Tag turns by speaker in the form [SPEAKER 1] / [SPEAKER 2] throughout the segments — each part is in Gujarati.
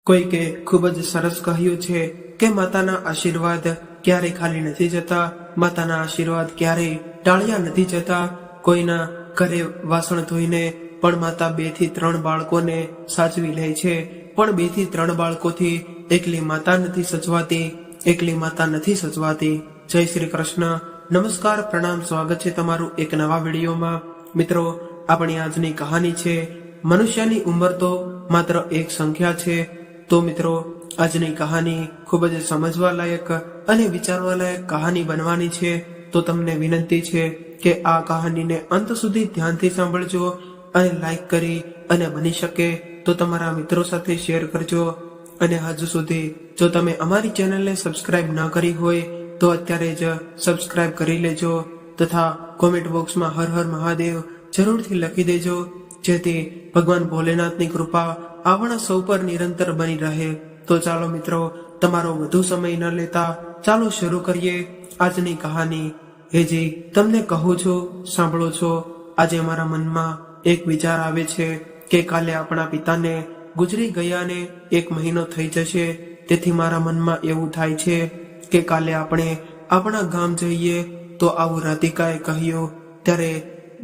[SPEAKER 1] કોઈકે ખૂબ જ સરસ કહ્યું છે કે માતાના આશીર્વાદ ક્યારેય ખાલી નથી જતા, માતાના આશીર્વાદ ક્યારેય ટાળ્યા નથી જતા. કોઈના ઘરે વાસણ ધોઈને પણ માતા 2 થી 3 બાળકોને સાચવી લે છે, પણ 2 થી 3 બાળકોથી એકલી માતા નથી સચવાતી, એકલી માતા નથી સચવાતી. જય શ્રી કૃષ્ણ, નમસ્કાર, પ્રણામ, સ્વાગત છે તમારું એક નવા વિડીયોમાં. મિત્રો, આપણી આજની કહાની છે મનુષ્યની ઉંમર તો માત્ર એક સંખ્યા છે. તો મિત્રો, આજની કહાની ખૂબ જ સમજવા લાયક અને વિચારવા લાયક કહાની બનવાની છે. તો તમને વિનંતી છે કે આ કહાનીને અંત સુધી ધ્યાનથી સાંભળજો અને લાઈક કરી અને બની શકે તો તમારા મિત્રો સાથે શેર કરજો. અને હજુ સુધી જો તમે અમારી ચેનલને સબસ્ક્રાઇબ ન કરી હોય તો અત્યારે જ સબસ્ક્રાઇબ કરી લેજો તથા કોમેન્ટ બોક્સમાં હર હર મહાદેવ જરૂરથી લખી દેજો, જેથી ભગવાન ભોલેનાથની કૃપા આપણા સૌ પર નિરંતર બની રહે. તો ચાલો મિત્રો, તમારો વધુ સમય ન લેતા ચાલો શરૂ કરીએ આજની કહાની. હેજી, તમને કહું છું, સાંભળો છો. આજે મારા મનમાં એક વિચાર આવે છે કે કાલે આપણા પિતાને ગુજરી ગયાને 1 મહિનો થઈ જશે. તેથી મારા મનમાં એવું થાય છે કે કાલે આપણે આપણા ગામ જઈએ. તો આવું રાધિકાએ કહ્યું. ત્યારે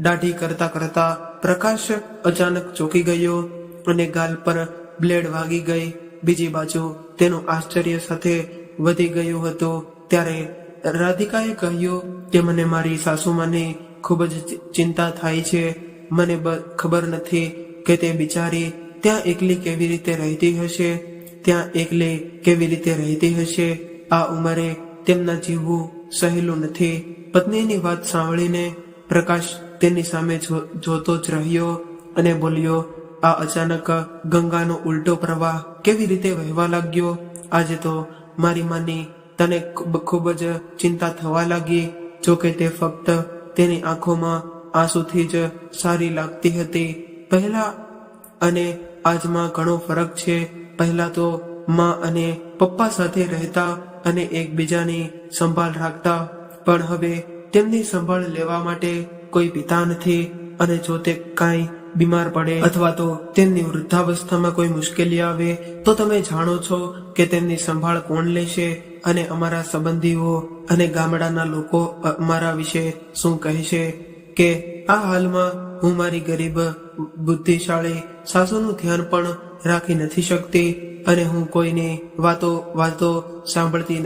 [SPEAKER 1] દાઢી કરતા કરતા પ્રકાશ અચાનક ચોંકી ગયો અને ગાલ પર બ્લેડ વાગી ગઈ. બીજી બાજુ તેનું આશ્ચર્ય સાથે વધી ગયું હતું. ત્યારે રાધિકાએ કહ્યું કે મને મારી સાસુમાની ખૂબ જ ચિંતા થાય છે. મને ખબર નથી કે તે બિચારી ત્યાં એકલી કેવી રીતે રહેતી હશે, ત્યાં એકલી કેવી રીતે રહેતી હશે. આ ઉંમરે તેમના જીવવું સહેલું નથી. પત્નીની વાત સાંભળીને પ્રકાશ તેની સામે જોતો જ રહ્યો અને બોલ્યો, આ અચાનક ગંગાનો ઉલટો પ્રવાહ કેવી રીતે વહેવા લાગ્યો? આજે તો મારી માની તને ખૂબ જ ચિંતા થવા લાગી. જોકે તે ફક્ત તેની આંખોમાં આંસુથી જ સારી લાગતી હતી. પહેલા અને આજમાં ઘણો ફરક છે. પહેલા તો માં અને પપ્પા સાથે રહેતા અને એકબીજાની સંભાળ રાખતા, પણ હવે તેમની સંભાળ લેવા માટે કોઈ પિતા નથી. અને જો તે કાંઈ બીમાર પડે અથવા તો તેમની વૃદ્ધાવસ્થામાં કોઈ મુશ્કેલી આવે તો તમે જાણો છો કે તેમની સંભાળ કોણ લેશે? અને અમારા સંબંધીઓ અને ગામડાના લોકો અમારા વિશે શું કહેશે? કે આ હાલમાં હું મારી ગરીબ બુદ્ધિશાળી સાસુનું ધ્યાન પણ રાખી નથી શકતી અને હું કોઈની વાતો સાંભળી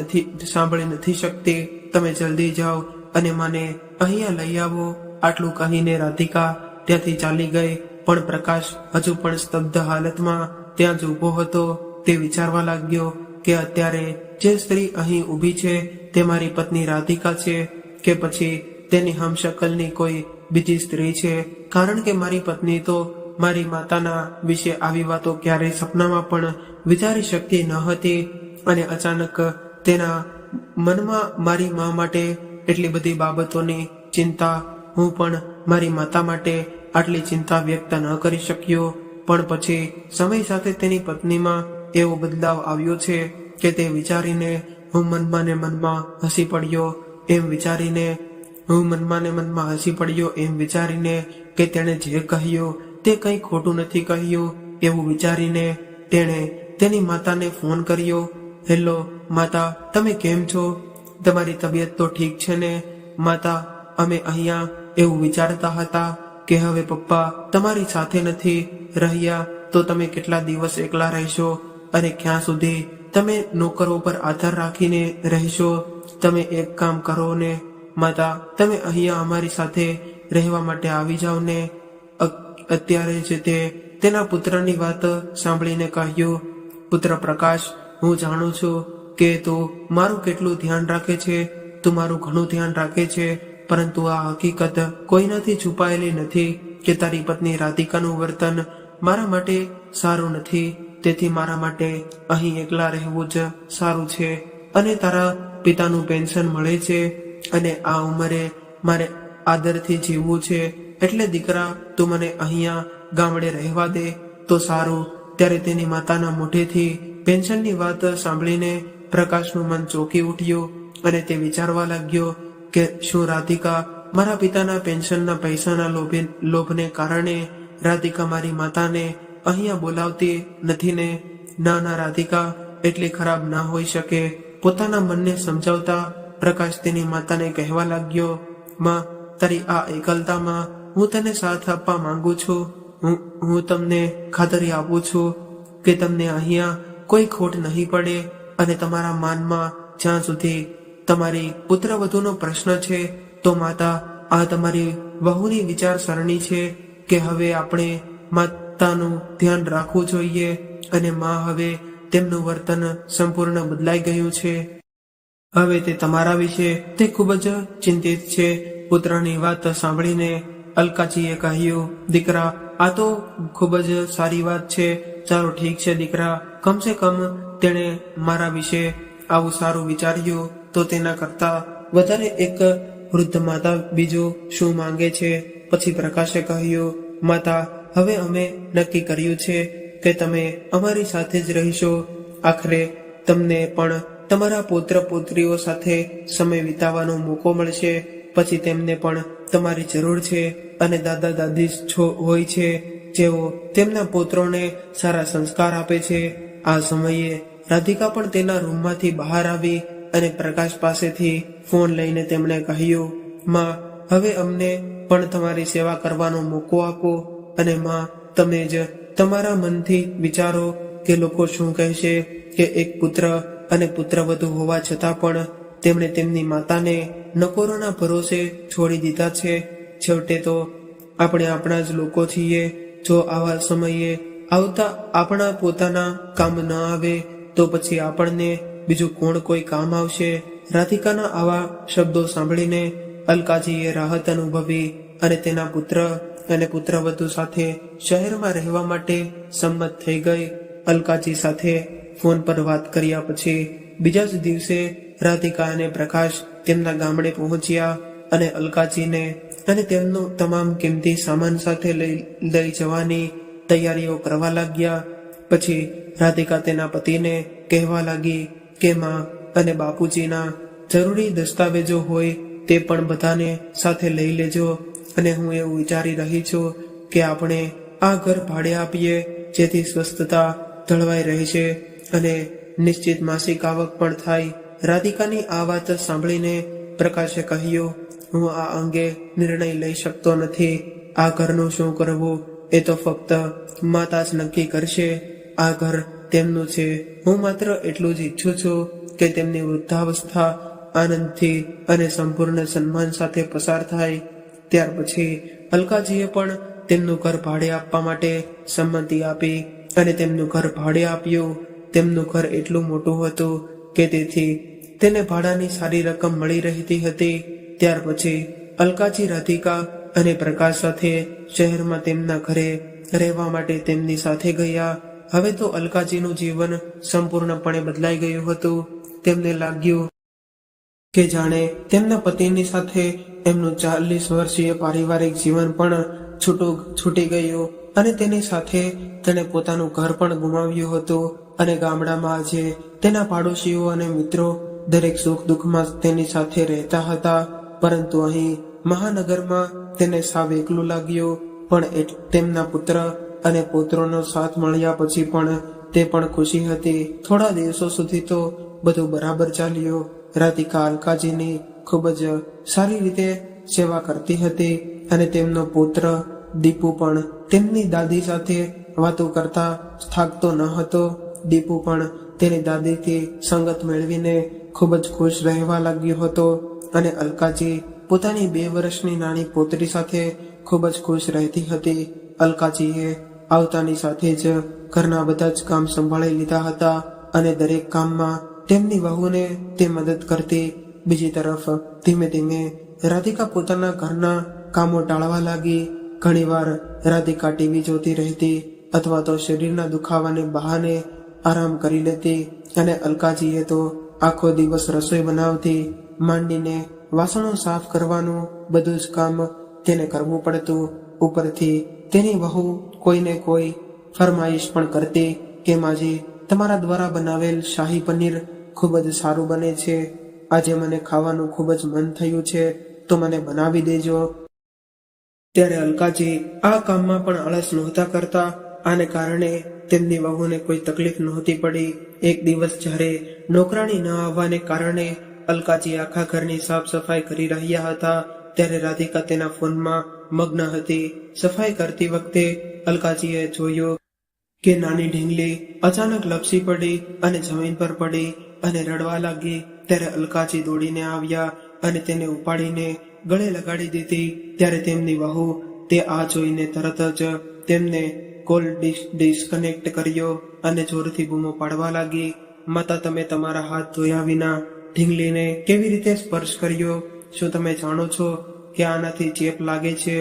[SPEAKER 1] નથી શકતી. તમે જલ્દી જાઓ અને મને અહીંયા લઈ આવો. આટલું કહીને રાધિકા ત્યાંથી ચાલી ગઈ. પણ પ્રકાશ હજુ પણ સ્તબ્ધ હાલતમાં ત્યાં જ ઊભો હતો. તે વિચારવા લાગ્યો કે અત્યારે જે સ્ત્રી અહીં ઊભી છે તે મારી પત્ની રાધિકા છે કે પછી તેની હમશકલની કોઈ બીજી સ્ત્રી છે. કારણ કે મારી પત્ની તો મારી માતાના વિશે આવી વાતો ક્યારેય સપનામાં પણ વિચારી શકતી ન હતી. અને અચાનક તેના મનમાં મારી મા માટે એટલી બધી બાબતોની ચિંતા. હું પણ મારી માતા માટે આટલી ચિંતા વ્યક્ત ન કરી શક્યો. પણ પછી સમય સાથે તેની પત્નીમાં એવો બદલાવ આવ્યો છે કે તે વિચારીને હું મનમાં ને મનમાં હસી પડ્યો. એમ વિચારીને કે તેણે જે કહ્યું તે કંઈ ખોટું નથી કહ્યું એવું વિચારીને તેણે તેની માતાને ફોન કર્યો. હેલો માતા, તમે કેમ છો? તમારી તબિયત તો ઠીક છે ને? માતા, અમે અહીંયા એવું વિચારતા હતા કે હવે પપ્પા તમારી સાથે નથી રહ્યા તો તમે કેટલા દિવસ એકલા રહેશો અને ક્યાં સુધી તમે નોકરો પર આધાર રાખીને રહેશો? તમે એક કામ કરો ને માતા, તમે અહીંયા અમારી સાથે રહેવા માટે આવી જાઓ ને. અત્યારે જ તેના પુત્રની વાત સાંભળીને કહ્યું, પુત્ર પ્રકાશ, હું જાણું છું કે તું મારું કેટલું ધ્યાન રાખે છે, તું મારું ઘણું ધ્યાન રાખે છે, પરંતુ આ હકીકત કોઈનાથી છુપાયેલી નથી કે તારી પત્ની રાધિકાનું વર્તન મારા માટે સારું નથી. તેથી મારા માટે અહીં એકલા રહેવું જ સારું છે. અને તારા પિતાનું પેન્શન મળે છે અને આ ઉંમરે મારે આદરથી જીવવું છે. એટલે દીકરા, તું મને અહીંયા ગામડે રહેવા દે તો સારું. ત્યારે તેની માતાના મોઢેથી પેન્શનની વાત સાંભળીને પ્રકાશનું મન ચોંકી ઉઠ્યું અને તે વિચારવા લાગ્યો કે શું રાધિકા મારા પિતાના પેન્શનના પૈસાના લોભને કારણે રાધિકા મારી માતાને અહીંયા બોલાવતી નથી ને? ના ના રાધિકા એટલી ખરાબ ના હોઈ શકે. પોતાના મનને સમજાવતા પ્રકાશ તેની માતાને કહેવા લાગ્યો, માં, તારી આ એકલતામાં હું તને સાથ આપવા માંગુ છું. હું તમને ખાતરી આપું છું કે તમને અહીંયા કોઈ ખોટ નહીં પડે, અને તમારા માનમાં જ્યાં સુધી તમારી પુત્રવધુનો પ્રશ્ન છે તો માતા, આ તમારી વહુની વિચારસરણી છે કે હવે આપણે માતાનું ધ્યાન રાખવું જોઈએ, અને માં હવે તેમનું વર્તન સંપૂર્ણ બદલાઈ ગયું છે. હવે તે તમારા વિશે તે ખૂબ જ ચિંતિત છે. પુત્રની વાત સાંભળીને અલકાજીએ કહ્યું, દીકરા, આ તો ખૂબ જ સારી વાત છે. ચાલો ઠીક છે દીકરા, કમસે કમ તેણે મારા વિશે આવું સારું વિચાર્યું, તો તેના કરતા વધારે એક વૃદ્ધ માતા બીજું શું માંગે છે. પછી પ્રકાશે કહ્યું, માતા, હવે અમે નક્કી કર્યું છે કે તમે અમારી સાથે જ રહીશો. આખરે તમને પણ તમારા પુત્ર પુત્રીઓ સાથે સમય વિતાવવાનો મોકો મળશે. પછી તેમને પણ તમારી જરૂર છે, અને દાદા દાદી હોય છે જેઓ તેમના પુત્રોને સારા સંસ્કાર આપે છે. આ સમયે રાધિકા પણ તેના રૂમમાંથી બહાર આવી અને પ્રકાશ પાસેથી ફોન લઈને તેમણે કહ્યું, માં, હવે અમને પણ તમારી સેવા કરવાનો મોકો આપો. અને માં, તમે જ તમારા મનથી વિચારો કે લોકો શું કહેશે કે એક પુત્ર અને પુત્રવધુ હોવા છતાં પણ તેમણે તેમની માતાને નકોરોના ભરોસે છોડી દીધા છે. છેવટે તો આપણે આપણા જ લોકો છીએ. જો આવા સમયે આવતા આપણા પોતાના કામ ન આવે તો પછી આપણને બીજું કોણ કોઈ કામ આવશે. રાધિકાના આવા શબ્દો સાંભળીને અલકાજીએ રાહત અનુભવી અને તેના પુત્ર અને પુત્રવધુ સાથે શહેરમાં રહેવા માટે સંમત થઈ ગઈ. અલકાજી સાથે ફોન પર વાત કર્યા પછી બીજા જ દિવસે રાધિકા અને પ્રકાશ તેમના ગામડે પહોંચ્યા અને અલકાજીને અને તેમનો તમામ કિંમતી સામાન સાથે લઈ જવાની તૈયારીઓ કરવા લાગ્યા. પછી રાધિકા તેના પતિને કહેવા લાગી કે માં અને બાપુજીના જરૂરી દસ્તાવેજો હોય તે પણ બધાને સાથે લઈ લેજો, અને હું એવું વિચારી રહી છું કે આપણે આ ઘર ભાડે આપીએ, જેથી સ્વસ્થતા જળવાઈ રહેશે અને નિશ્ચિત માસિક આવક પણ થાય. રાધિકાની આ વાત સાંભળીને પ્રકાશે કહ્યું, હું આ અંગે નિર્ણય લઈ શકતો નથી. આ ઘરનું શું કરવું એ તો ફક્ત માતા જ નક્કી કરશે. આ ઘર તેમનું છે. હું માત્ર એટલું જ ઈચ્છું છું કે તેમની વૃદ્ધાવસ્થા આનંદથી અને સંપૂર્ણ સન્માન સાથે પસાર થાય. ત્યાર પછી અલકાજીએ પણ તેમનું ઘર ભાડે આપવા માટે સંમતિ આપી અને તેમનું ઘર ભાડે આપ્યું. તેમનું ઘર એટલું મોટું હતું કે તેથી તેને ભાડાની સારી રકમ મળી રહેતી હતી. ત્યાર પછી અલકાજી રાધિકા અને પ્રકાશ સાથે શહેરમાં તેમના ઘરે રહેવા માટે તેમની સાથે ગયા. હવે તો અલકાજીનું જીવન સંપૂર્ણપણે બદલાઈ ગયું હતું. તેમને લાગ્યું કે જાણે તેમના પતિની સાથે એમનું 40 વર્ષીય પારિવારિક જીવન પણ છૂટી ગયું, અને તેની સાથે તેણે પોતાનું ઘર પણ ગુમાવ્યું હતું. અને ગામડામાં આજે તેના પાડોશીઓ અને મિત્રો દરેક સુખ દુઃખમાં તેની સાથે રહેતા હતા. પરંતુ અહીં મહાનગરમાં તેને સાવ એકલું લાગ્યું. પણ તેમના પુત્ર અને પુત્રોનો સાથ મળ્યા પછી પણ તે પણ ખુશી હતી. થોડા દિવસો સુધી તો બધું બરાબર ચાલ્યું. રાધિકા અલકાજીની ખૂબ જ સારી રીતે સેવા કરતી હતી, અને તેમનો પુત્ર દીપુ પણ તેમની દાદી સાથે વાતો કરતા થાકતો ન હતો. દીપુ પણ તેની દાદીથી સંગત મેળવીને ખૂબ જ ખુશ રહેવા લાગ્યો હતો, અને અલકાજી પોતાની 2 વર્ષની નાની પોતરી સાથે ખૂબ જ ખુશ રહેતી હતી. અલકાજીએ આવતાની સાથે જ ઘરના બધા જ કામ સંભાળી લીધા હતા, અને દરેક કામમાં તેમની વહુને તે મદદ કરતી. બીજી તરફ ધીમે ધીમે રાધિકા પોતાના ઘરના કામો ટાળવા લાગી. ઘણીવાર રાધિકા ટીવી જોતી રહેતી અથવા તો શરીરના દુખાવાને બહાને આરામ કરી લેતી, અને અલકાજીએ તો આખો દિવસ રસોઈ બનાવતી માંડીને વાસણો સાફ કરવાનું બધું જ કામ તેને કરવું પડતું. ઉપરથી તેની વહુ કોઈને કોઈ ફરમાઈશ પણ કરતી કે માજી, તમારા દ્વારા બનાવેલ શાહી પનીર ખૂબ જ સારું બને છે. આજે મને ખાવાનું ખૂબ જ મન થયું છે, તો મને બનાવી દેજો. ત્યારે અલકાજી આ કામમાં પણ આળસ નહોતા કરતા. આને કારણે તેમની વહુને કોઈ તકલીફ નહોતી પડી. એક દિવસ જ્યારે નોકરાણી ન આવવાને કારણે અલકાજી આખા ઘરની સાફ સફાઈ કરી રહ્યા હતા, ત્યારે રાધિકા તેના ફોનમાં મગ્ન હતી. સફાઈ કરતી વખતે અલકાજીએ જોયું કે નાની ઢીંગલી અચાનક લપસી પડી અને જમીન પર પડી અને રડવા લાગી. ત્યારે અલકાજી દોડીને આવ્યા અને તેને ઉપાડીને ગળે લગાડી દીધી. ત્યારે તેમની વહુ તે આ જોઈને તરત જ તેમને કોલ ડિસ્કનેક્ટ કર્યો અને જોરથી બૂમો પાડવા લાગી, માતા, તમે તમારા હાથ ધોયા વિના ઢીંગલીને કેવી રીતે સ્પર્શ કર્યો? શું તમે જાણો છો કે આનાથી ચેપ લાગે છે?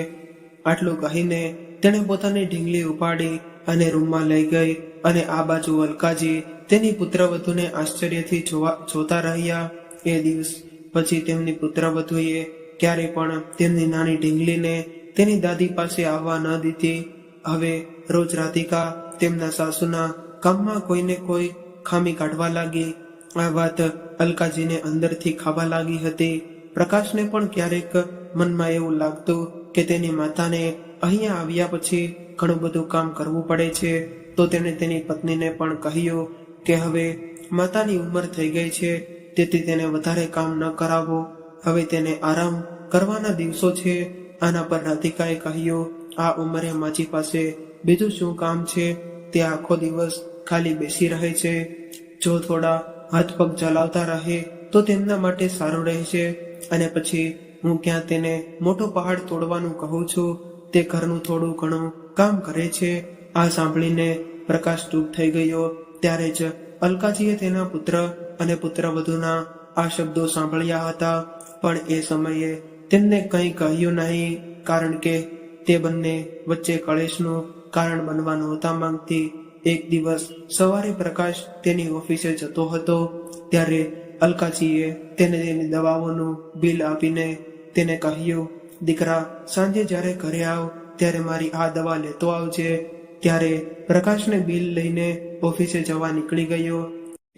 [SPEAKER 1] આટલું કહીને તેણે પોતાની ઢીંગલી ઉપાડી અને રૂમમાં લઈ ગઈ અને આ બાજુ અલકાજી તેની પુત્રવધૂને આશ્ચર્યથી જોતા રહ્યા. એ દિવસ પછી તેમની પુત્રવધૂએ ક્યારે પણ તેમની નાની ઢીંગલીને તેની દાદી પાસે આવવા ન દીધી. હવે રોજ રાધિકા તેમના સાસુના કામમાં કોઈને કોઈ ખામી કાઢવા લાગી. આ વાત અલકાજીને અંદરથી ખાવા લાગી હતી. પ્રકાશને પણ ક્યારેક મનમાં એવું લાગતું કે તેની માતાને અહીંયા આવ્યા પછી ઘણું બધું કામ કરવું પડે છે. તો તેણે તેની પત્નીને પણ કહ્યું કે હવે માતાની ઉંમર થઈ ગઈ છે, તેથી તેને વધારે કામ ન કરાવો. હવે તેને આરામ કરવાના દિવસો છે. આના પર રાધિકાએ કહ્યું, આ ઉંમરે માજી પાસે બીજું શું કામ છે? તે આખો દિવસ ખાલી બેસી રહે છે. જો થોડા હાથ પગ ચલાવતા રહે તો તેમના માટે સારું રહેશે. અને પછી હું ક્યાં તેને મોટો પહાડ તોડવાનું કહું છું, તે ઘરનું થોડું ઘણું કામ કરે છે. આ સાંભળીને પ્રકાશ ચૂપ થઈ ગયો. ત્યારે જ અલકાજીએ તેના પુત્ર અને પુત્રવધૂના આ શબ્દો સાંભળ્યા હતા, પણ એ સમયે તેમને કંઈ કહ્યું નહીં, કારણ કે તે બંને વચ્ચે કળેશનું કારણ બનવા નહોતા માંગતી. એક દિવસ સવારે પ્રકાશ તેની ઓફિસે જતો હતો, ત્યારે અલકાજીએ તેને તેની દવાઓનું બિલ આપીને તેને કહ્યું, દીકરા, સાંજે જ્યારે ઘરે આવ ત્યારે મારી આ દવા લેતો આવજે. ત્યારે પ્રકાશને બિલ લઈને ઓફિસે જવા નીકળી ગયો.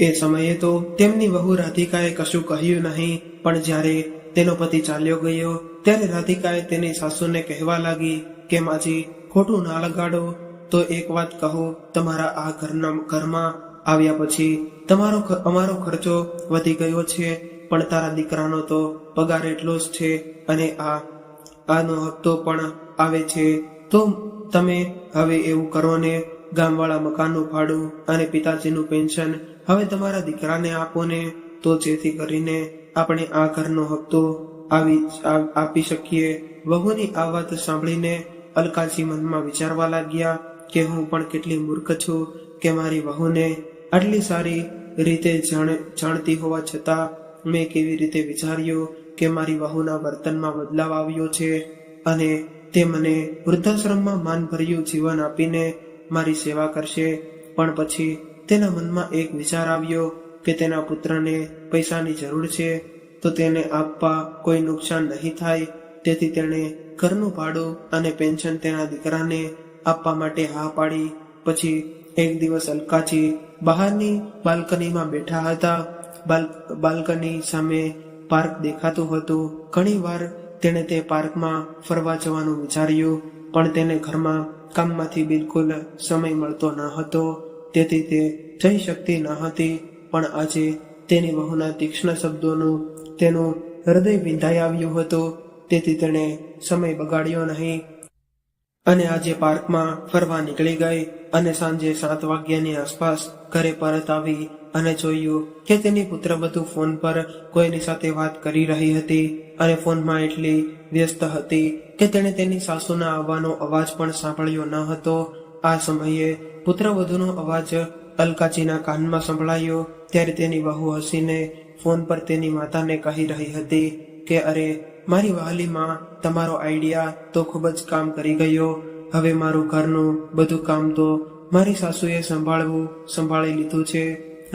[SPEAKER 1] એ સમયે તો તેમની વહુ રાધિકાએ કશું કહ્યું નહીં, પણ જ્યારે તેનો પતિ ચાલ્યો ગયો ત્યારે રાધિકાએ તેની સાસુને કહેવા લાગી કે માજી, ખોટું ના લગાડો. તો એક વાત કહું, તમારા આ ઘરમાં આવ્યા પછી અમારો ખર્ચો વધી ગયો છે, પણ તારા દીકરાનો તો પગાર એટલો જ છે અને આનો હપ્તો પણ આવે છે. તો તમે હવે એવું કરો ને, ગામવાળા મકાનનું ભાડું અને પિતાજીનું પેન્શન હવે તમારા દીકરાને આપો ને, તો જેથી કરીને આપણે આ ઘરનો હપ્તો આપી શકીએ. વહુની આ વાત સાંભળીને અલકાજી મનમાં વિચારવા લાગ્યા કે હું પણ કેટલી મૂર્ખ છું કે મારી વહુને આટલી સારી રીતે જાણતી હોવા છતાં મેં કેવી રીતે વિચાર્યું કે મારી વહુના વર્તનમાં બદલાવ આવ્યો છે અને તે મને વૃદ્ધાશ્રમમાં માનભર્યું જીવન આપીને મારી સેવા કરશે. પણ પછી તેના મનમાં એક વિચાર આવ્યો કે તેના પુત્રને પૈસાની જરૂર છે, તો તેને આપવા કોઈ નુકસાન નહીં થાય. તેથી તેણે ઘરનું ભાડું અને પેન્શન તેના દીકરાને આપવા માટે હા પાડી. પછી એક દિવસ અલકાજી બહારની બાલ્કનીમાં બેઠા હતા. બાલ્કની સામે પાર્ક દેખાતું હતું. ઘણી વાર તેણે તે પાર્કમાં ફરવા જવાનું વિચાર્યું, પણ તેને ઘરમાં કામમાંથી બિલકુલ સમય મળતો ન હતો, તેથી તે જઈ શકતી ન હતી. પણ આજે તેની વહુના તીક્ષ્ણ શબ્દોનું તેનું હૃદય વિંધાઈ આવ્યું હતું, તેથી તેણે સમય બગાડ્યો નહીં અને આજે પાર્કમાં ફરવા નીકળી ગઈ. અને સાંજે 7 વાગ્યાની આસપાસ ઘરે પરત આવી અને જોયું કે તેની પુત્રવધુ ફોન પર કોઈની સાથે વાત કરી રહી હતી અને ફોનમાં એટલી વ્યસ્ત હતી કે તેણે તેની સાસુના આવવાનો અવાજ પણ સાંભળ્યો ન હતો. આ સમયે પુત્રવધુનો અવાજ અલકાજીના કાનમાં સંભળાયો. ત્યારે તેની વહુ હસીને ફોન પર તેની માતાને કહી રહી હતી કે અરે મારી વહાલીમાં, તમારો આઈડિયા તો ખૂબ જ કામ કરી ગયો. હવે મારું ઘરનું બધું કામ તો મારી સાસુએ સંભાળી લીધું છે.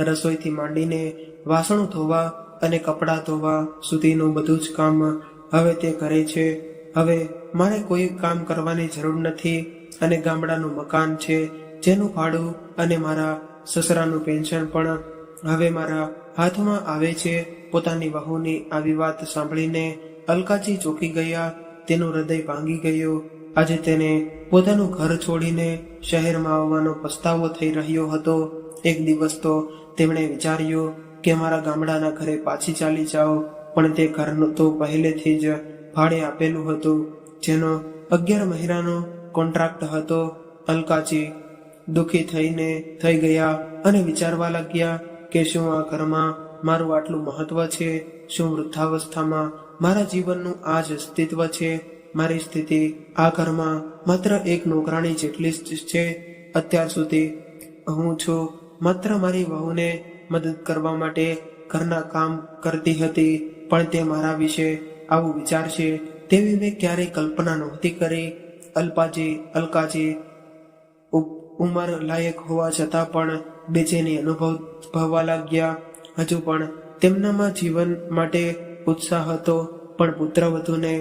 [SPEAKER 1] રસોઈથી માંડીને વાસણો ધોવા અને કપડાં ધોવા સુધીનું બધું જ કામ હવે તે કરે છે. હવે મારે કોઈ કામ કરવાની જરૂર નથી અને ગામડાનું મકાન છે જેનું ભાડું અને મારા સસરાનું પેન્શન પણ હવે મારા હાથમાં આવે છે. પોતાની વહુની આવી વાત સાંભળીને અલકાજી ચોંકી ગયા. તેનું હૃદય ભાંગી ગયું આજે તેને પોતાનું ઘર છોડીને શહેરમાં આવવાનો પસ્તાવો થઈ રહ્યો હતો. એક દિવસ તો તેમણે વિચાર્યું કે મારા ગામડાના ઘરે પાછી ચાલી જાઓ, પણ તે ઘરનું તો પહેલેથી જ ભાડે આપેલું હતું, જેનો 11 મહિનાનો કોન્ટ્રાક્ટ હતો. અલકાજી દુઃખી થઈ ગયા અને વિચારવા લાગ્યા કે શું આ ઘરમાં મારું આટલું મહત્વ છે? શું વૃદ્ધાવસ્થામાં મારા જીવનનું આ જ અસ્તિત્વ છે? મારી સ્થિતિ આ ઘરમાં માત્ર એક નોકરાણી જેટલી જ છે. અત્યાર સુધી હું છું માત્ર મારી વહુને મદદ કરવા માટે ઘરના કામ કરતી હતી, પણ તે મારા વિશે આવું વિચારશે તેવી મેં ક્યારેય કલ્પના નહોતી કરી. અલકાજી ઉંમર લાયક હોવા છતાં પણ બેચેની અનુભવવા લાગ્યા. હજુ પણ તેમનામાં જીવન માટે ઉત્સાહ હતો, પણ પુત્રવધૂને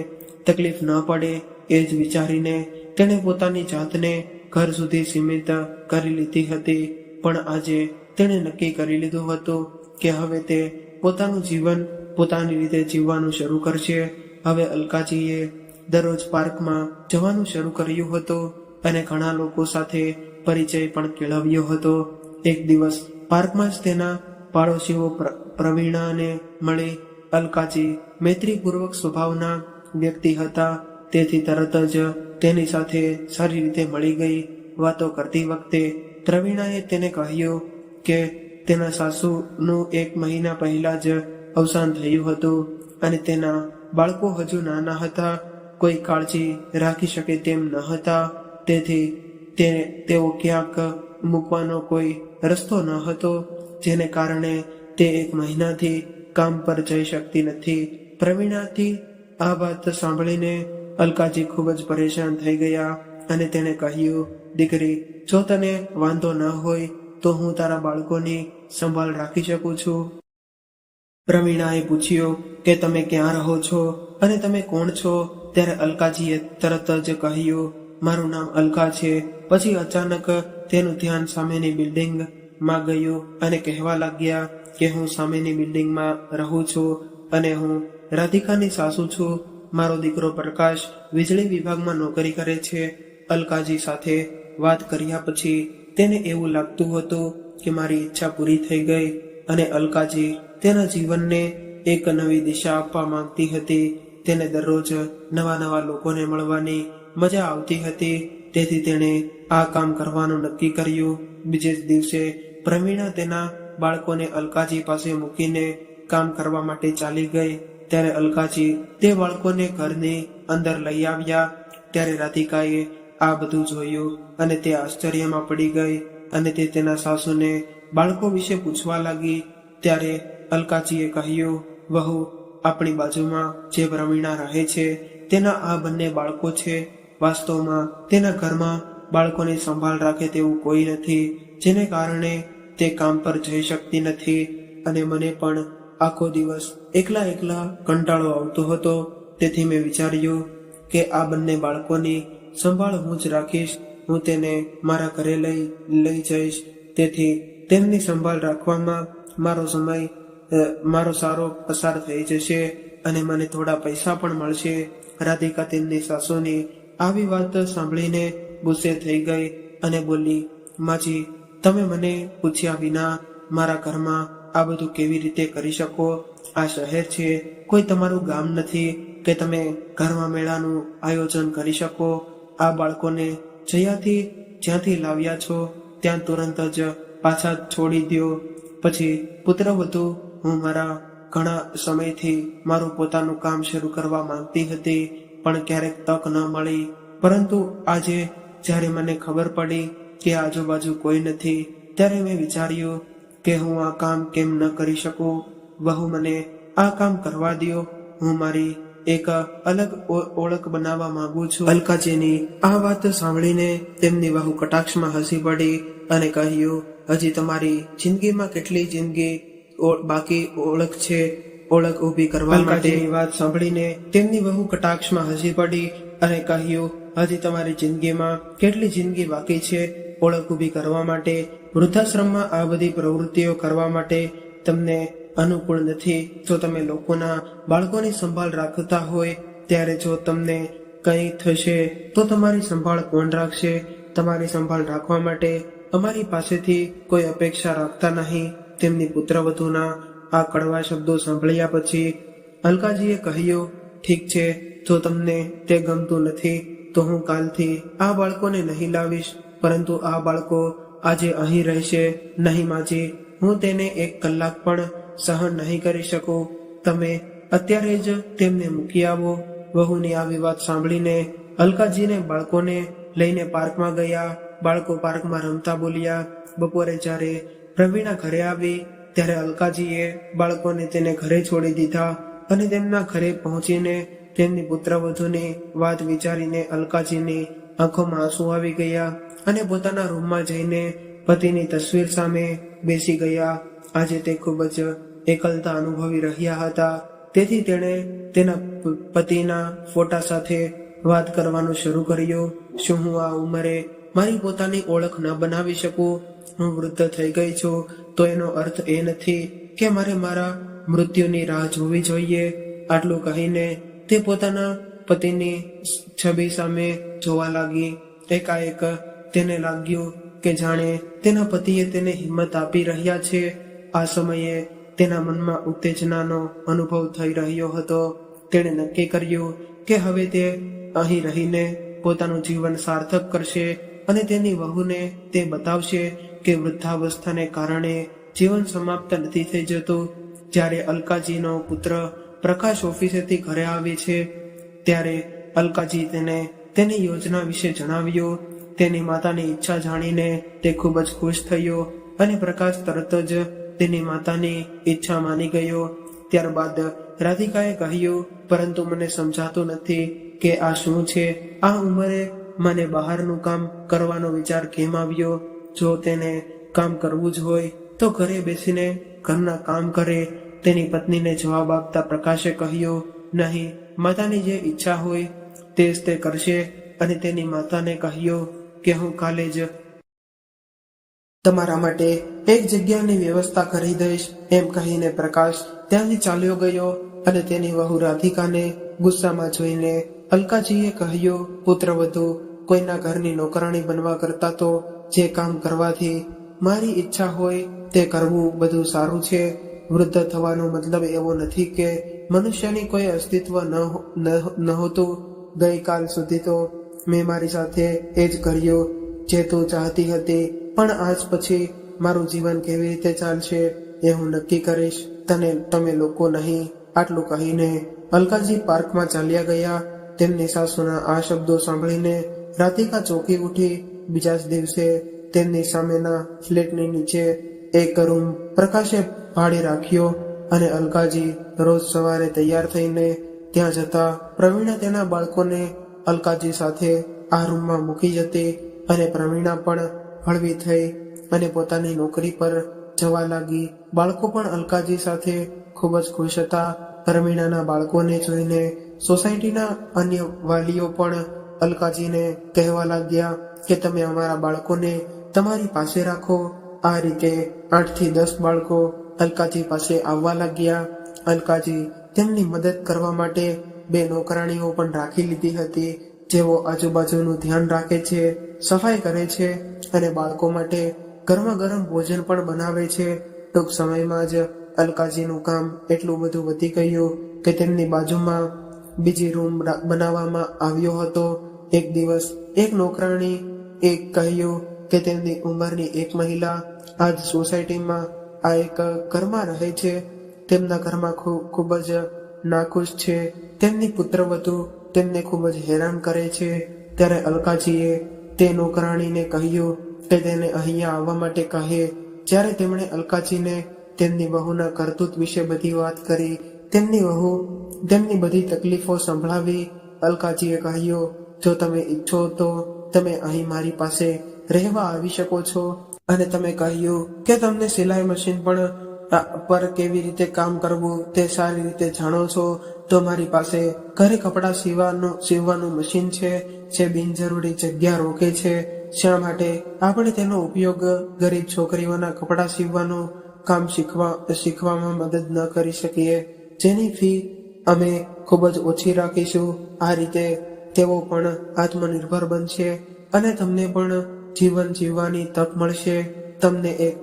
[SPEAKER 1] તકલીફ ન પડે એ જ વિચારીને તેણે પોતાની જાતને ઘર સુધી સીમિત કરી લીધી હતી. પણ આજે તેણે નક્કી કરી લીધું હતું કે હવે તે પોતાનું જીવન પોતાની રીતે જીવવાનું શરૂ કરશે. હવે અલકાજીએ દરરોજ પાર્કમાં જવાનું શરૂ કર્યું હતું અને ઘણા લોકો સાથે પરિચય પણ કેળવ્યો હતો. એક દિવસ પાર્કમાં જ તેના પાડોશીઓ પ્રવીણાને મળી. અલકાજી મૈત્રીપૂર્વક સ્વભાવના વ્યક્તિ હતા, તેથી તરત જ તેની સાથે સારી રીતે મળી ગઈ. વાતો કરતી વખતે પ્રવીણાએ તેને કહ્યું કે તેના સાસુનું 1 મહિના પહેલા જ અવસાન થયું હતું અને તેના બાળકો હજુ નાના હતા, કોઈ કાળજી રાખી શકે તેમ ન હતા, તેથી તેઓ ક્યાંક મૂકવાનો કોઈ રસ્તો ન હતો, જેને કારણે તે 1 મહિનાથી કામ પર જઈ શકતી નથી. પ્રવીણાથી આ વાત સાંભળીને અલકાજી ખૂબ જ પરેશાન થઈ ગયા અને તેણે કહ્યું, દીકરી, જો તને વાંધો ન હોય તો હું તારા બાળકોની સંભાળ રાખી શકું છું. પ્રવીણાએ પૂછ્યું કે તમે ક્યાં રહો છો અને તમે કોણ છો? ત્યારે અલકાજીએ તરત જ કહ્યું, મારું નામ અલકા છે. પછી અચાનક તેનું ધ્યાન સામેની બિલ્ડિંગમાં ગયું અને કહેવા લાગ્યા કે હું સામેની બિલ્ડિંગમાં રહું છું અને હું રાધિકાની સાસુ છું. મારો દીકરો પ્રકાશ વીજળી વિભાગમાં નોકરી કરે છે. અલકાજી સાથે વાત કર્યા પછી તેને એવું લાગતું હતું કે મારી ઈચ્છા પૂરી થઈ ગઈ અને અલકાજી તેના જીવનને એક નવી દિશા આપવા માંગતી હતી. તેને દરરોજ નવા લોકોને મળવાની મજા આવતી હતી, તેથી તેણે આ કામ કરવાનું નક્કી કર્યું. બીજે જ દિવસે પ્રવીણા તેના બાળકોને અલકાજી પાસે મૂકીને કામ કરવા માટે ચાલી ગઈ. ત્યારે અલકાજી તે બાળકોને ઘરની અંદર લઈ આવ્યા. ત્યારે રાધિકાએ આ બધું જોયું અને તે આશ્ચર્યમાં પડી ગઈ અને તે તેના સાસુને બાળકો વિશે પૂછવા લાગી. ત્યારે અલકાજીએ કહ્યું, વહુ, આપણી બાજુમાં જે પ્રવીણા રહે છે તેના આ બંને બાળકો છે. વાસ્તવમાં તેના ઘરમાં બાળકોની સંભાળ રાખે તેવું કોઈ નથી, જેને કારણે તે કામ પર જઈ શકતી નથી અને મને પણ આખો દિવસ એકલા કંટાળો આવતો હતો. તેથી મેં વિચાર્યું કે આ બંને બાળકોની સંભાળ હું જ રાખીશ. હું તેને મારા ઘરે લઈ જઈશ, તેથી તેમની સંભાળ રાખવામાં મારો સારો પસાર થઈ જશે અને મને થોડા પૈસા પણ મળશે. રાધિકા તેમની સાસુની આવી વાત સાંભળીને ગુસ્સે થઈ ગઈ અને બોલી, માજી, તમે મને પૂછ્યા વિના મારા ઘરમાં આ બધું કેવી રીતે કરી શકો? આ શહેર છે, કોઈ તમારું ગામ નથી કે તમે ઘરમાં મેળાનું આયોજન કરી શકો. આ બાળકોને જ્યાંથી લાવ્યા છો ત્યાં તુરંત જ પાછા છોડી દો. પછી પુત્રવધુ, હું મારા ઘણા સમયથી મારું પોતાનું કામ શરૂ કરવા માંગતી હતી, પણ ક્યારેક તક ન મળી. પરંતુ આજે જ્યારે મને ખબર પડી કે આજુબાજુ કોઈ નથી, ત્યારે મેં વિચાર્યું કે હું આ કામ કેમ ન કરી શકું. વહુ, મને આ કામ કરવા દો. હું મારી એક અલગ ઓળખ બનાવવા માંગુ છું. અલકાજીની આ વાત સાંભળીને તેમની વહુ કટાક્ષમાં હસી પડી અને કહ્યું, હજી તમારી જિંદગીમાં કેટલી જિંદગી બાકી ઓળખ છે ઓળખ ઊભી કરવા માટેની વાત સાંભળીને તેમની વહુ કટાક્ષમાં હસી પડી અને કહ્યું, હજી તમારી જિંદગીમાં કેટલી જિંદગી બાકી છે ઓળખ ઊભી કરવા માટે? વૃદ્ધાશ્રમમાં આ બધી પ્રવૃત્તિઓ કરવા માટે તમને અનુકૂળ નથી. જો તમે લોકોના બાળકોની સંભાળ રાખતા હોય, ત્યારે જો તમને કંઈ થશે તો તમારી સંભાળ કોણ રાખશે? તમારી સંભાળ રાખવા માટે અમારી પાસેથી કોઈ અપેક્ષા રાખતા નહીં. તેમની પુત્રવધૂના આ કડવા શબ્દો સાંભળ્યા પછી અલકાજીએ કહ્યું, ઠીક છે, જો તમને તે ગમતું નથી તો હું કાલથી આ બાળકોને નહીં લાવીશ, પરંતુ આ બાળકો આજે અહીં રહેશે. નહીં માજી, હું તેને 1 કલાક પણ સહન નહીં કરી શકું. તમે અત્યારે જ તેમને મૂકી આવો. વહુની આવી વાત સાંભળીને અલકાજીને બાળકોને લઈને પાર્કમાં ગયા. બાળકો પાર્કમાં રમતા બોલ્યા. બપોરે જ્યારે પ્રવીણા ઘરે આવી ત્યારે અલકાજીએ બાળકોને તેને ઘરે છોડી દીધા અને તેમના ઘરે પહોંચીને તેમની પુત્રવધૂની વાત વિચારીને અલકાજીની આંખોમાં આંસુ આવી ગયા અને પોતાના રૂમમાં જઈને પતિની તસવીર સામે બેસી ગયા. આજે તે ખૂબ જ એકલતા અનુભવી રહ્યા હતા, તેથી તેણે તેના પતિના ફોટા સાથે વાત કરવાનું શરૂ કર્યું. શું હું આ ઉંમરે મારી પોતાની ઓળખ ન બનાવી શકું? હું વૃદ્ધ થઈ ગઈ છું તો એનો અર્થ એ નથી કે મારે મારા મૃત્યુની રાહ જોવી જોઈએ. આટલું કહીને તે પોતાના પતિની છબી સામે જોવા લાગી. એકાએક તેને લાગ્યું કે જાણે તેના પતિએ તેને હિંમત આપી રહ્યા છે. આ સમયે તેના મનમાં ઉત્તેજનાનો અનુભવ થઈ રહ્યો હતો. તેણે નક્કી કર્યું કે હવે તે અહીં રહીને પોતાનું જીવન સાર્થક કરશે અને તેની વહુને તે બતાવશે કે વૃદ્ધાવસ્થાને કારણે જીવન સમાપ્ત નથી થઈ જતું. જ્યારે અલકાજીનો પુત્ર પ્રકાશ ઓફિસેથી ઘરે આવે છે ત્યારે અલકાજી તેને તેની યોજના વિશે જણાવ્યું. તેની માતાની ઈચ્છા જાણીને તે ખૂબ જ ખુશ થયો અને પ્રકાશ તરત જ તેની માતાની ઈચ્છા માની ગયો. ત્યારબાદ રાધિકાએ કહ્યું, પરંતુ મને સમજાતું નથી કે આ શું છે? આ ઉંમરે મને બહારનું કામ કરવાનો વિચાર કેમ આવ્યો? જો તેને કામ કરવું જ હોય તો ઘરે બેસીને ઘરના કામ કરે. તેની પત્નીને જવાબ આપતા પ્રકાશે કહ્યું, નહીં, માતાની જે ઈચ્છા હોય તે જ તે કરશે. અને તેની માતાને કહ્યું કે હું કાલે જ તમારા માટે એક જગ્યાની વ્યવસ્થા કરી દઈશ. એમ કહીને પ્રકાશ ત્યાંથી ચાલ્યો ગયો અને તેની વહુ રાધિકાને ગુસ્સામાં જોઈને અલકાજીએ કહ્યું, પુત્રવધુ કોઈના ઘરની નોકરાણી બનવા કરતા તો જે કામ કરવાથી મારી ઈચ્છા હોય તે કરવું બધું સારું છે. વૃદ્ધ થવાનો મતલબ એવો નથી કે મનુષ્યની કોઈ અસ્તિત્વ નહોતું. ગઈકાલ સુધી તો મેં મારી સાથે એ જ કર્યું જે તું ચાહતી હતી, પણ આજ પછી મારું જીવન કેવી રીતે ચાલશે એ હું નક્કી કરીશ, તમે લોકો નહીં. આટલું કહીને અલકાજી પાર્કમાં ચાલ્યા ગયા. તેમની સાસુના આ શબ્દો સાંભળીને રાધિકા ચોંકી ઉઠી. બીજા જ દિવસે તેમની સામેના ફ્લેટની નીચે એક રૂમ પ્રકાશે ભાડે રાખ્યો અને અલકાજી રોજ સવારે તૈયાર થઈને ત્યાં જતા. પ્રવીણા તેના બાળકોને અલકાજી સાથે આ રૂમમાં મૂકી જતી અને પ્રવીણા પણ હળવી થઈ અને પોતાની નોકરી પર જવા લાગી. બાળકો પણ અલકાજી સાથે ખૂબ જ ખુશ હતા. પ્રવીણાના બાળકોને જોઈને સોસાયટીના અન્ય વાલીઓ પણ અલકાજીને કહેવા લાગ્યા કે તમે અમારા બાળકોને તમારી પાસે રાખો. આ રીતે 8 થી 10 બાળકો અલકાજી પાસે આવવા લાગ્યા. અલકાજી તેમની મદદ કરવા માટે 2 નોકરાણીઓ પણ રાખી લીધી હતી, જેઓ આજુબાજુનું ધ્યાન રાખે છે, સફાઈ કરે છે અને બાળકો માટે ગરમા ગરમ ભોજન પણ બનાવે છે. ટૂંક સમયમાં જ અલકાજીનું કામ એટલું બધું વધી ગયું કે તેમની બાજુમાં બીજી રૂમ બનાવવામાં આવ્યો હતો. એક દિવસ એક નોકરાણી કહ્યું કે તેમની ઉંમરની એક મહિલા આજ સોસાયટીમાં આ એક ઘરમાં રહે છે. તેમના ઘરમાં ખૂબ જ નાખુશ છે. તેમની પુત્રવધુ તેમને ખૂબ જ હેરાન કરે છે. ત્યારે અલકાજીએ તે નોકરાણીને કહ્યું કે તેને અહીંયા આવવા માટે કહે. જ્યારે તેમણે અલકાજીને તેમની વહુના કરતૂત વિશે બધી વાત કરી, તેમની વહુ તેમની બધી તકલીફો સંભળાવી. અલકાજીએ કહ્યું, જો તમે ઈચ્છો તો તમે અહીં મારી પાસે રહેવા આવી શકો છો. અને તમે કહ્યું કે તમને સિલાઈ મશીન પર કેવી રીતે કામ કરવું તે સારી રીતે જાણો છો, તો મારી પાસે ઘરે કપડાં સીવવાનું મશીન છે જે બિનજરૂરી જગ્યા રોકે છે. શા માટે આપણે તેનો ઉપયોગ ગરીબ છોકરીઓના કપડાં સીવવાનું કામ શીખવામાં મદદ ન કરી શકીએ, જેની ફી અમે ખૂબ જ ઓછી રાખીશું. આ રીતે તેઓ પણ આત્મનિર્ભર બનશે અને તમને પણ જીવન જીવવાની તક મળશે. તમને એક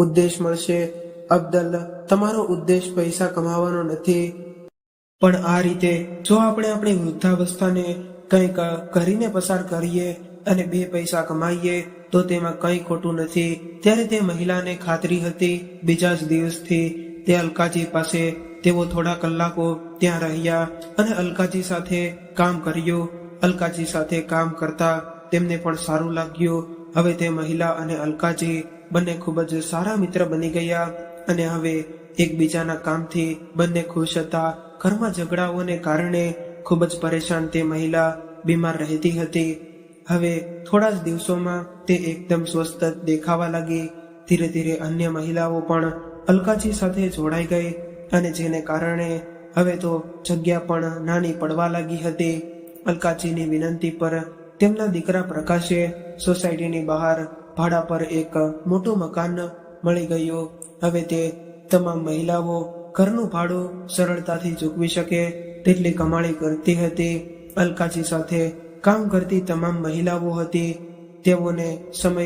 [SPEAKER 1] ઉદ્દેશ મળશે. અબ્દલ, તમારો ઉદ્દેશ પૈસા કમાવાનો નથી, પણ આ રીતે જો આપણે આપણી વૃદ્ધાવસ્થાને કંઈક કરીને પસાર કરીએ અને 2 પૈસા કમાઈએ તો તેમાં કંઈ ખોટું નથી. ત્યારે તે મહિલાને ખાતરી હતી. બીજા જ દિવસથી તે અલકાજી પાસે તેઓ થોડા કલાકો ત્યાં રહ્યા અને અલકાજી સાથે કામ કર્યું. અલકાજી સાથે કામ કરતા તેમને પણ સારું લાગ્યું. હવે તે મહિલા અને અલકાજી બંને ખૂબ જ સારા મિત્ર બની ગયા અને હવે એકબીજાના કામથી બંને ખુશ હતા. ઘરમાં ઝઘડાઓને કારણે ખૂબ જ પરેશાન તે મહિલા બીમાર રહેતી હતી. હવે થોડા જ દિવસોમાં તે એકદમ સ્વસ્થ દેખાવા લાગી. ધીરે ધીરે અન્ય મહિલાઓ પણ અલકાજી સાથે જોડાઈ ગઈ અને જેને કારણે હવે તો જગ્યા પણ નાની પડવા લાગી હતી. અલકાજીની વિનંતી પર તેમના દીકરા પ્રકાશે સોસાયટીની બહાર ભાડા પર એક મોટું મકાન મળી ગયું. હવે તે તમામ મહિલાઓ ઘરનું ભાડું સરળતાથી ચૂકવી શકે તેટલી કમાણી કરતી હતી. અલકાજી સાથે કામ કરતી તમામ મહિલાઓ હતી. તેઓને સમય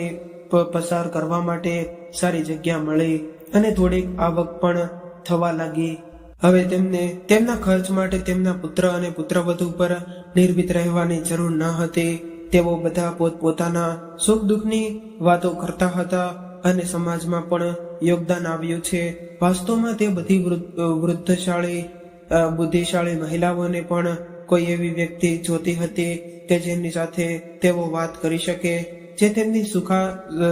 [SPEAKER 1] પસાર કરવા માટે સારી જગ્યા મળી અને થોડીક આવક પણ થવા લાગી. હવે તેમને તેમના ખર્ચ માટે તેમના પુત્ર અને પુત્રવધુ પર નિર્ભીત રહેવાની જરૂર ન હતી. તેઓ બધા પોતપોતાના સુખ દુઃખની વાતો કરતા હતા અને સમાજમાં પણ યોગદાન આવ્યું છે. વાસ્તવમાં તે બધી બુદ્ધિશાળી મહિલાઓને પણ કોઈ એવી વ્યક્તિ જોતી હતી કે જેની સાથે તેઓ વાત કરી શકે, જે તેમની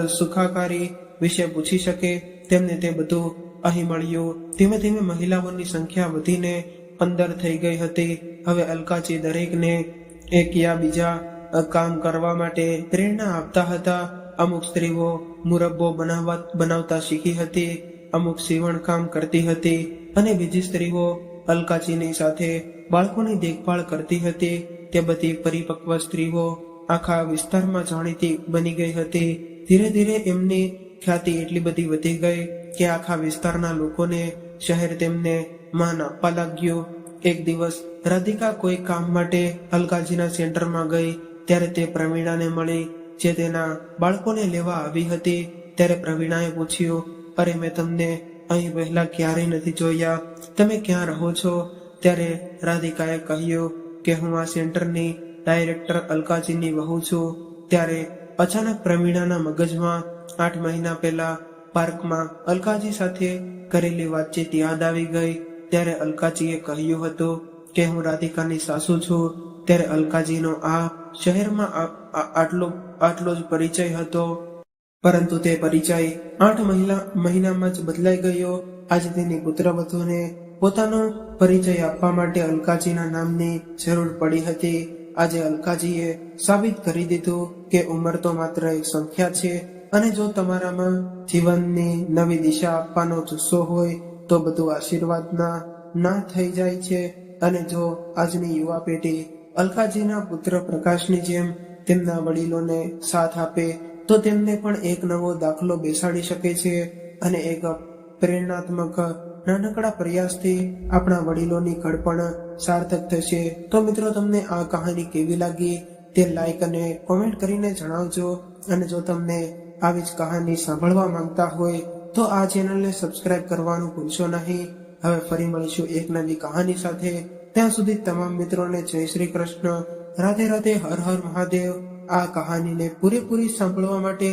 [SPEAKER 1] સુખાકારી વિશે પૂછી શકે. તેમને તે બધું અહીં મળ્યું. ધીમે ધીમે મહિલાઓની સંખ્યા વધીને 15 થઈ ગઈ હતી. હવે અલકાજી દરેકને એક યા બીજા કામ કરવા માટે પ્રેરણા આપતા હતા. અમુક સ્ત્રીઓ મુરબ્બો બનાવતા શીખી હતી, અમુક સીવણ કામ કરતી હતી અને બીજી સ્ત્રીઓ અલકાજીની સાથે બાળકોની દેખભાળ કરતી હતી. તે બધી પરિપક્વ સ્ત્રીઓ આખા વિસ્તારમાં જાણીતી બની ગઈ હતી. ધીરે ધીરે એમની ખ્યાતિ એટલી બધી વધી ગઈ કે આખા વિસ્તારના લોકોને શહેર તેમને માન આપવા લાગ્યું. એક દિવસ રાધિકા કોઈ કામ માટે અલકાજીના સેન્ટરમાં ગઈ ત્યારે તે પ્રવીણાને મળી, જે તેના બાળકોને લેવા આવી હતી. ત્યારે પ્રવીણાએ પૂછ્યું, અરે મેં તમને અહીં પહેલા ક્યારેય નથી જોયા, તમે ક્યાં રહો છો? ત્યારે રાધિકાએ કહ્યું કે હું આ સેન્ટરની ડાયરેક્ટર અલકાજીની વહુ છું. ત્યારે અચાનક પ્રવીણાના મગજમાં 8 મહિના પહેલા પાર્કમાં અલકાજી સાથે કરેલી વાતચીત યાદ આવી ગઈ. ત્યારે અલકાજીએ કહ્યું હતું કે હું રાધિકાની સાસુ છું. ત્યારે અલકાજીનો આ શહેરમાં આટલો જ પરિચય હતો, પરંતુ તે પરિચય 8 મહિનામાં જ બદલાઈ ગયો. આજે તેની પુત્રવધૂને પોતાનો પરિચય આપવા માટે અલકાજીના નામની જરૂર પડી હતી. આજે અલકાજીએ સાબિત કરી દીધું કે ઉંમર તો માત્ર એક સંખ્યા છે અને જો તમારામાં જીવનની નવી દિશા આપવાનો જુસ્સો હોય તો બધું આશીર્વાદના ના થઈ જાય છે. અને જો આજની યુવા પેઢી અલકાજીના પુત્ર પ્રકાશની જેમ તેમના વડીલોને સાથ આપે તો તેમને પણ એક નવો દાખલો બેસાડી શકે છે અને એક પ્રેરણાત્મક નાનકડા પ્રયાસથી આપણા વડીલોની ઘડપણ સાર્થક થશે. તો મિત્રો, તમને આ કહાની કેવી લાગી તે લાઈક અને કોમેન્ટ કરીને જણાવજો. અને જો તમને આવી જ કહાની સાંભળવા માંગતા હોય તો આ ચેનલને સબસ્ક્રાઇબ કરવાનું ભૂલશો નહીં. હવે ફરી મળીશું એક નવી કહાની સાથે. ત્યાં સુધી તમામ મિત્રોને જય શ્રી કૃષ્ણ, રાધે રાધે, હર હર મહાદેવ. આ કહાનીને પૂરેપૂરી સાંભળવા માટે